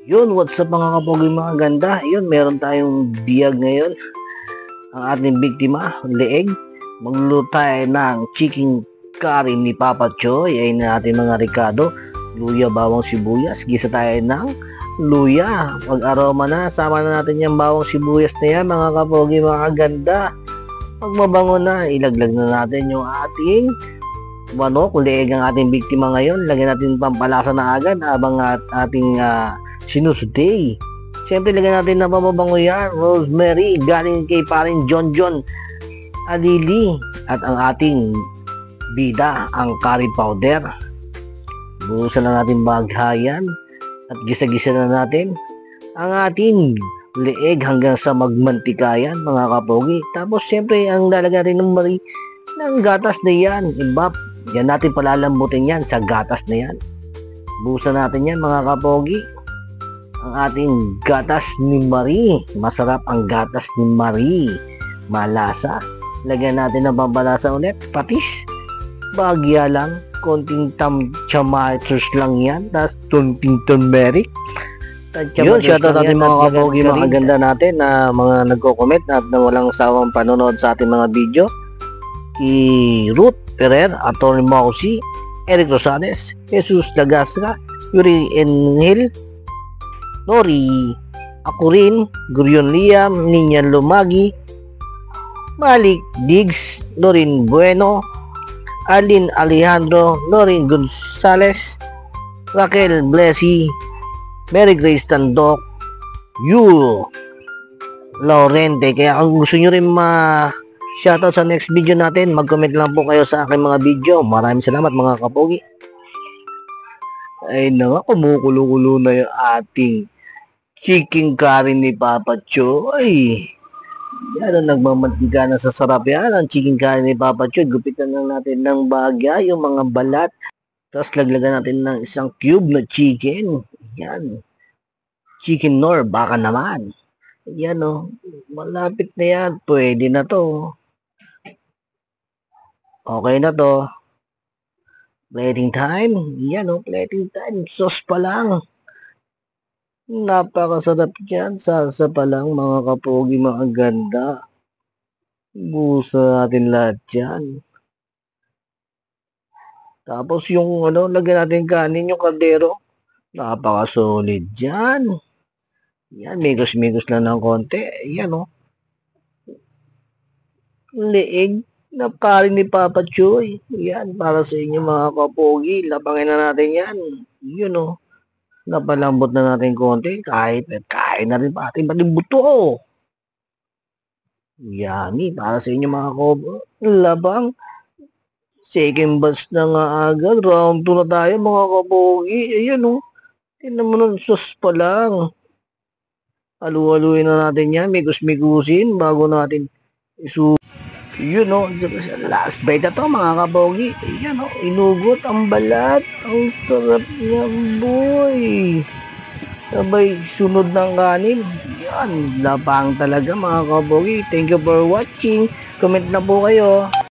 Yun, what's up mga kapogi mga ganda? Yun, meron tayong biyag ngayon. Ang ating biktima, leeg. Magluluto tayo ng chicken curry ni Papa Choy. Ayun na ating mga ricado. Luya, bawang sibuyas. Gisa tayo ng luya. Pag aroma na, sama na natin yung bawang sibuyas na yan mga kapogi mga ganda. Pag mabango na, ilaglag na natin yung ating manok, leeg ang ating biktima ngayon. Lagyan natin pampalasa na agad habang ating sinusutay. Siyempre, lagyan natin na mababango yan, rosemary, galing kay paring John Alili. At ang ating bida, ang curry powder. Buhusan na natin baghayan. At gisa-gisa na natin ang ating leeg hanggang sa magmantika yan, mga kapogi. Tapos, siyempre, ang lalagyan rin ng gatas na yan. Ibap, yan natin palalambutin yan sa gatas na yan. Buhusan natin yan, mga kapogi. Ang ating gatas ni Marie. Masarap ang gatas ni Marie. Malasa. Lagyan natin ng pampalasa ulit. Patis. Bagya lang. Konting tomatoes lang yan. Tapos konting turmeric. Yun, shoutout natin mga kapogi, mga ganda natin na mga nagko-comment at na walang sawang panonood sa ating mga video. Ki Ruth Ferrer, Atty. Mausi, Eric Rosales, Jesus Lagasra, Yuri Enhil, Nori, ako rin, Gurion Liam, Ninyan Lumagi, Malik Diggs, Lorin Bueno, Alin Alejandro, Lorin Gonzales, Raquel Blessy, Mary Grace Tandok, Yul Laurente. Kaya kung gusto nyo rin shoutout sa next video natin, mag-comment lang po kayo sa aking mga video. Maraming salamat mga kapogi. Ay na, kumukulo-kulo na yung ating chicken curry ni Papa Choy. Yan ang nagmamantika na sa sarap yan. Ang chicken curry ni Papa Choy. Gupitan lang natin ng bagya, yung mga balat. Tapos laglagan natin ng isang cube na chicken. Yan. Chicken nor, baka naman. Yan o. Malapit na yan. Pwede na to. Okay na to. Plating time. Yan o, plating time. Sauce pa lang. Napakasarap yan. Salsa pa lang mga kapogi, mga ganda. Busa natin lahat yan. Tapos yung lagyan natin kanin, yung kaldero. Napaka-solid yan. Yan, migos-migos lang ng konti. Yan o. Leeg na curry ni Papa Choy. Yan, para sa inyo mga kapogi. Lapangin na natin yan. Yun o. Napalambot na natin konti. Kahit na rin pati buto. Yummy. Para sa inyo mga kapogi. Labang. Second batch na nga agad. Round 2 na tayo mga kapogi. Ayan o. Tingnan mo nun, sauce pa lang. Halu-haluin na natin yan. Migos-migusin bago natin yun o, last bite na to mga kapogi. Ayan o, inugot ang balat. Ang sarap niyan, boy. Sabay, sunod ng kanin. Yan, lapang talaga mga kapogi. Thank you for watching. Comment na po kayo.